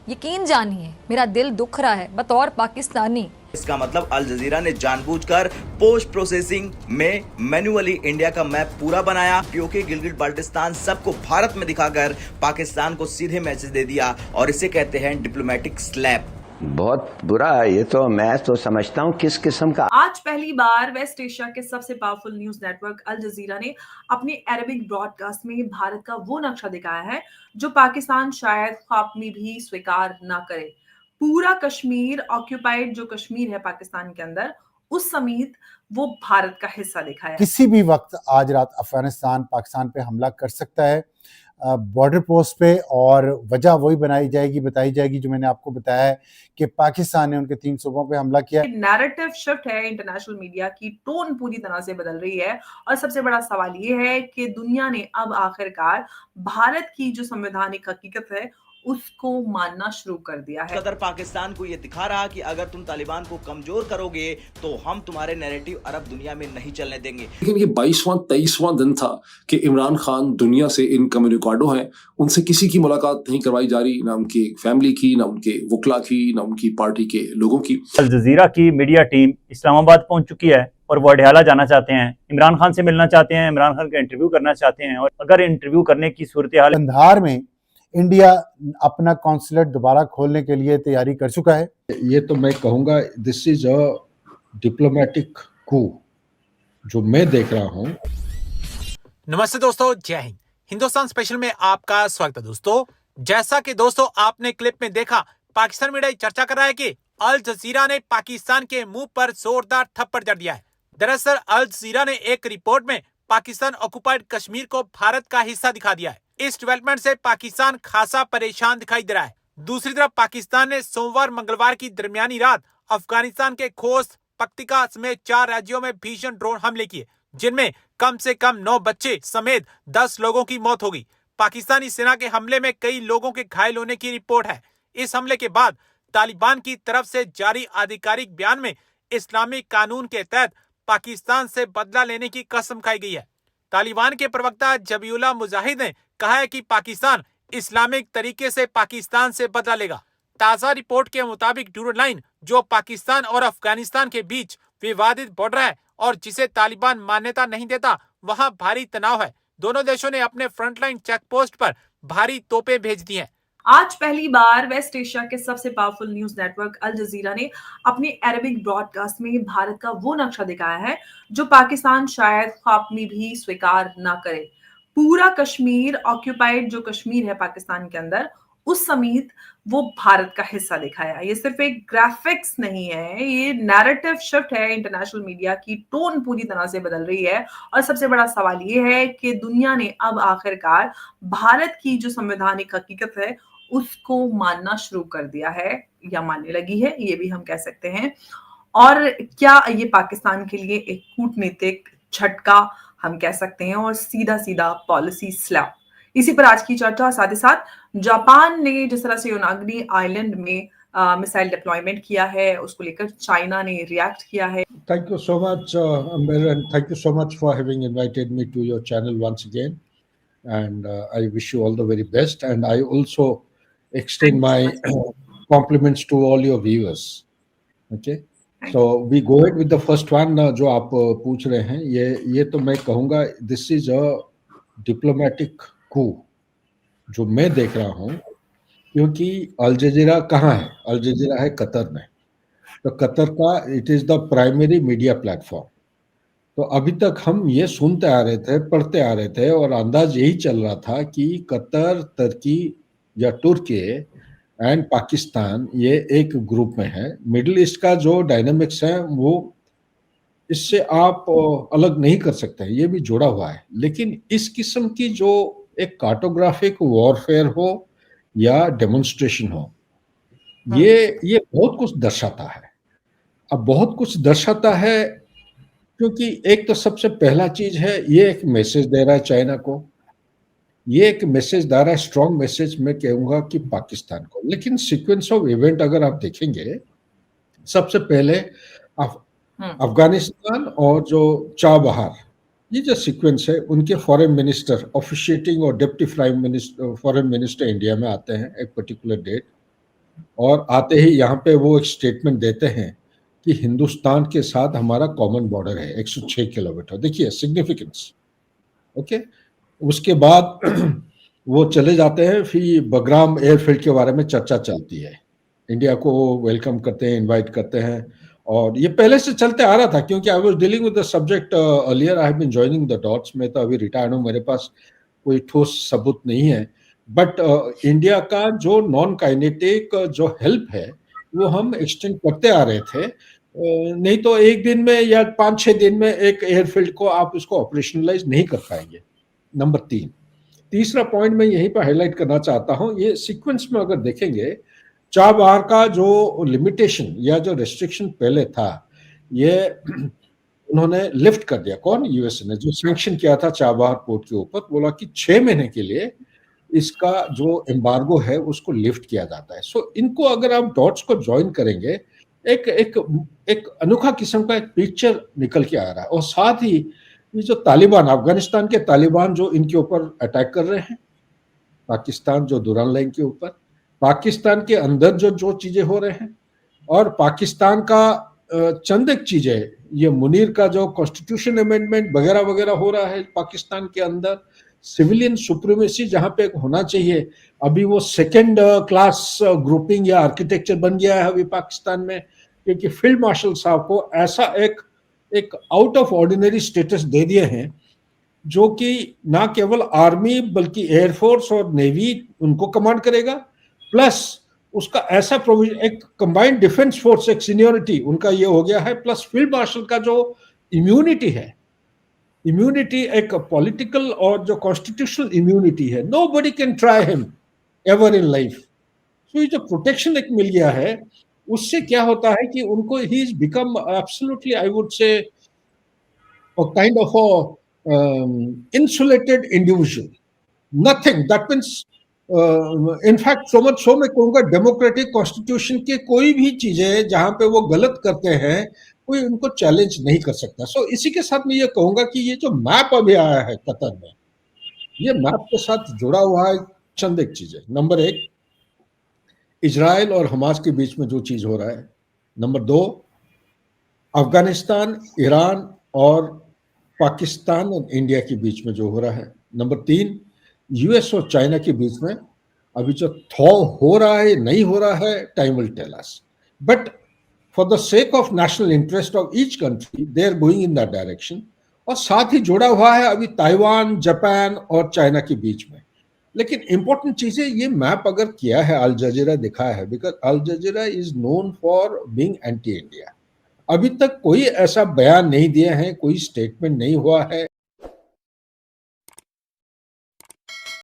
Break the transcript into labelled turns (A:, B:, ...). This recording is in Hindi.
A: यकीन जानिए मेरा दिल दुख रहा है बतौर पाकिस्तानी।
B: इसका मतलब अल जजीरा ने जानबूझकर पोस्ट प्रोसेसिंग में मैन्युअली इंडिया का मैप पूरा बनाया, क्योंकि गिलगित बाल्टिस्तान सबको भारत में दिखाकर पाकिस्तान को सीधे मैसेज दे दिया, और इसे कहते हैं डिप्लोमेटिक स्लैप।
C: बहुत बुरा है ये तो। मैं तो समझता हूँ किस किस्म का।
D: आज पहली बार वेस्ट एशिया के सबसे पावरफुल न्यूज नेटवर्क अल जजीरा ने अपने अरबिक ब्रॉडकास्ट में भारत का वो नक्शा दिखाया है जो पाकिस्तान शायद ख्वाब में भी स्वीकार ना करे। पूरा कश्मीर, ऑक्यूपाइड जो कश्मीर है पाकिस्तान के अंदर, उस समेत वो भारत का हिस्सा दिखाया।
E: किसी भी वक्त आज रात अफगानिस्तान पाकिस्तान पे हमला कर सकता है बॉर्डर पोस्ट पे, और वजह वही बताई जाएगी जो मैंने आपको बताया है कि पाकिस्तान ने उनके 3 सूबों पे हमला किया।
D: नैरेटिव शिफ्ट है, इंटरनेशनल मीडिया की टोन पूरी तरह से बदल रही है, और सबसे बड़ा सवाल ये है कि दुनिया ने अब आखिरकार भारत की जो संवैधानिक हकीकत है उसको मानना शुरू कर दिया है।
B: कतर पाकिस्तान को यह दिखा रहा कि अगर तुम तालिबान को कमजोर करोगे तो हम तुम्हारे नैरेटिव अरब दुनिया में नहीं चलने देंगे।
F: लेकिन ये 22वां दिन था कि इमरान खान दुनिया से इनकम्युनिकाडो हैं, उनसे किसी की मुलाकात नहीं करवाई जा रही, ना उनकी फैमिली की, ना उनके वकला की, ना उनकी पार्टी के लोगों की।
G: अल जजीरा की मीडिया टीम इस्लामाबाद पहुंच चुकी है और वो अडयाला जाना चाहते हैं, इमरान खान से मिलना चाहते हैं, इमरान खान का इंटरव्यू करना चाहते हैं, और अगर इंटरव्यू करने की सूरत हाल
E: कंधार में इंडिया अपना कॉन्सुलेट दोबारा खोलने के लिए तैयारी कर चुका है।
H: ये तो मैं कहूँगा दिस इज अ डिप्लोमेटिक कू जो मैं देख रहा हूँ।
I: नमस्ते दोस्तों, जय हिंद। हिंदुस्तान स्पेशल में आपका स्वागत है दोस्तों। जैसा कि दोस्तों आपने क्लिप में देखा, पाकिस्तान मीडिया चर्चा कर रहा है कि अल जजीरा ने पाकिस्तान के मुंह पर जोरदार थप्पड़ जड़ दिया है। दरअसल अल जजीरा ने एक रिपोर्ट में पाकिस्तान ऑक्युपाइड कश्मीर को भारत का हिस्सा दिखा दिया है। इस डेवलपमेंट से पाकिस्तान खासा परेशान दिखाई दे रहा है। दूसरी तरफ पाकिस्तान ने सोमवार मंगलवार की दरमियानी रात अफगानिस्तान के खोस्त, पख्तिका समेत 4 राज्यों में भीषण ड्रोन हमले किए, जिनमें कम से कम 9 बच्चे समेत 10 लोगों की मौत हो गई। पाकिस्तानी सेना के हमले में कई लोगों के घायल होने की रिपोर्ट है। इस हमले के बाद तालिबान की तरफ से जारी आधिकारिक बयान में इस्लामिक कानून के तहत पाकिस्तान से बदला लेने की कसम खाई गई है। तालिबान के प्रवक्ता जबीउल्लाह मुजाहिद ने कहा है कि पाकिस्तान इस्लामिक तरीके से पाकिस्तान से बदला लेगा। ताजा रिपोर्ट के मुताबिक ड्यूरन लाइन, जो पाकिस्तान और अफगानिस्तान के बीच विवादित बॉर्डर है और जिसे तालिबान मान्यता नहीं देता, वहां भारी तनाव है। दोनों देशों ने अपने फ्रंटलाइन चेक पोस्ट पर भारी तोपें भेज दी हैं।
D: आज पहली बार वेस्ट एशिया के सबसे पावरफुल न्यूज नेटवर्क अल जजीरा ने अपने अरबिक ब्रॉडकास्ट में भारत का वो नक्शा दिखाया है जो पाकिस्तान शायद ख्वाब में भी स्वीकार ना करे। पूरा कश्मीर, ऑक्यूपाइड जो कश्मीर है पाकिस्तान के अंदर, उस समेत वो भारत का हिस्सा दिखाया। ये सिर्फ एक ग्राफिक्स नहीं है, ये नैरेटिव शिफ्ट है, इंटरनेशनल मीडिया की टोन पूरी तरह से बदल रही है, और सबसे बड़ा सवाल ये है कि दुनिया ने अब आखिरकार भारत की जो संवैधानिक हकीकत है उसको मानना शुरू कर दिया है, या मानने लगी है, ये भी हम कह सकते हैं। और क्या ये पाकिस्तान के लिए एक कूटनीतिक झटका हम कह सकते हैं, और सीधा सीधा पॉलिसी स्लैप। इसी पर आज की चर्चा। साथ ही साथ जापान ने जिस तरह से योनागिरी आइलैंड में मिसाइल डिप्लॉयमेंट किया है, उसको लेकर चाइना ने रिएक्ट किया है।
H: Thank you so much Amber, and thank you so much for having invited me to your channel once again, and I wish you all the very best, and I also extend my compliments to all your viewers. Okay, so we go ahead with the first one जो आप पूछ रहे हैं। ये तो मैं कहूँगा दिस इज अ डिप्लोमेटिक कू जो मैं देख रहा हूँ, क्योंकि अल जजीरा कहाँ है? अल जजीरा है कतर में। तो कतर का it is the primary media platform. तो अभी तक हम ये सुनते आ रहे थे, पढ़ते आ रहे थे, और अंदाज यही चल रहा था कि कतर, तुर्की या तुर्की एंड पाकिस्तान ये एक ग्रुप में है। मिडिल ईस्ट का जो डायनामिक्स है वो इससे आप अलग नहीं कर सकते हैं, ये भी जुड़ा हुआ है। लेकिन इस किस्म की जो एक कार्टोग्राफिक वॉरफेयर हो या डेमोन्स्ट्रेशन हो, ये बहुत कुछ दर्शाता है। अब बहुत कुछ दर्शाता है क्योंकि एक तो सबसे पहला चीज है, ये एक मैसेज दे रहा है चाइना को, ये एक मैसेज दे रहा है, स्ट्रॉन्ग मैसेज मैं कहूँगा कि पाकिस्तान को। लेकिन सीक्वेंस ऑफ इवेंट अगर आप देखेंगे, सबसे पहले अफगानिस्तान और जो चाबहार, ये जो सीक्वेंस है, उनके फॉरेन मिनिस्टर ऑफिशिएटिंग और डिप्टी फॉरेन मिनिस्टर इंडिया में आते हैं एक पर्टिकुलर डेट, और आते ही यहाँ पे वो एक स्टेटमेंट देते हैं कि हिंदुस्तान के साथ हमारा कॉमन बॉर्डर है 106 किलोमीटर। देखिए सिग्निफिकेंस। ओके, उसके बाद वो चले जाते हैं, फिर बगराम एयरफील्ड के बारे में चर्चा चलती है। इंडिया को वेलकम करते हैं, इनवाइट करते हैं, और ये पहले से चलते आ रहा था क्योंकि I was dealing with the subject earlier. I have been joining the dots. मैं तो अभी रिटायर्ड हूँ, मेरे पास कोई ठोस सबूत नहीं है, बट इंडिया का जो नॉन काइनेटिक जो हेल्प है वो हम एक्सटेंड करते आ रहे थे। नहीं तो एक दिन में या 5-6 दिन में एक एयरफील्ड को आप इसको ऑपरेशनलाइज नहीं कर पाएंगे। नंबर 3, तीसरा पॉइंट मैं यहीं पर हाईलाइट करना चाहता हूं, ये सीक्वेंस में अगर देखेंगे, चाबहार का जो लिमिटेशन या जो रेस्ट्रिक्शन पहले था, ये उन्होंने लिफ्ट कर दिया। कौन? यूएसए ने, जो सैंक्शन किया था चाबहार पोर्ट के ऊपर, बोला कि 6 महीने के लिए इसका जो एम्बार्गो है उसको लिफ्ट किया जाता है। सो इनको अगर आप डॉट्स को ज्वाइन करेंगे, एक एक एक अनोखा किस्म का एक पिक्चर निकल के आ रहा है। और साथ ही ये जो तालिबान, अफगानिस्तान के तालिबान जो इनके ऊपर अटैक कर रहे हैं, पाकिस्तान जो दुरान लाइन के ऊपर, पाकिस्तान के अंदर जो जो चीजें हो रहे हैं, और पाकिस्तान का चंद एक चीजें, ये मुनीर का जो कॉन्स्टिट्यूशन अमेंडमेंट वगैरह वगैरह हो रहा है पाकिस्तान के अंदर, सिविलियन सुप्रीमेसी जहां पे होना चाहिए, अभी वो सेकेंड क्लास ग्रुपिंग या आर्किटेक्चर बन गया है अभी पाकिस्तान में, क्योंकि फील्ड मार्शल साहब को ऐसा एक आउट ऑफ ऑर्डिनरी स्टेटस दे दिए हैं, जो कि ना केवल आर्मी बल्कि एयरफोर्स और नेवी उनको कमांड करेगा, प्लस उसका ऐसा प्रोविजन, एक कंबाइंड डिफेंस फोर्स, एक सीनियोरिटी उनका ये हो गया है, प्लस फील्ड मार्शल का जो इम्यूनिटी है, इम्यूनिटी एक पॉलिटिकल और जो कॉन्स्टिट्यूशनल इम्यूनिटी है, nobody can try him ever in life. तो ये जो प्रोटेक्शन एक मिल गया है, उससे क्या होता है कि उनको he is become absolutely, I would say, a kind of a insulated individual. Nothing. That means, in fact, so much so मैं कहूँगा डेमोक्रेटिक कॉन्स्टिट्यूशन के कोई भी चीजें जहां पे वो गलत करते हैं, कोई उनको चैलेंज नहीं कर सकता। सो इसी के साथ मैं ये कहूंगा कि ये जो मैप अभी आया है कतर में, ये मैप के साथ जुड़ा हुआ है चंद एक चीजें। नंबर 1, इजराइल और हमास के बीच में जो चीज हो रहा है। नंबर 2, अफगानिस्तान, ईरान और पाकिस्तान और इंडिया के बीच में जो हो रहा है। नंबर 3, यूएस और चाइना के बीच में अभी जो थॉ हो रहा है, नहीं हो रहा है, time will tell us, but for the sake of national interest of each country they are going in that direction. और साथ ही जुड़ा हुआ है अभी ताइवान, जापान और चाइना के बीच में। लेकिन इंपॉर्टेंट चीजें, ये मैप अगर किया है अल जजीरा दिखाया है, because Al Jazeera is known for being anti India. अभी तक कोई ऐसा बयान नहीं दिया है, कोई स्टेटमेंट नहीं हुआ है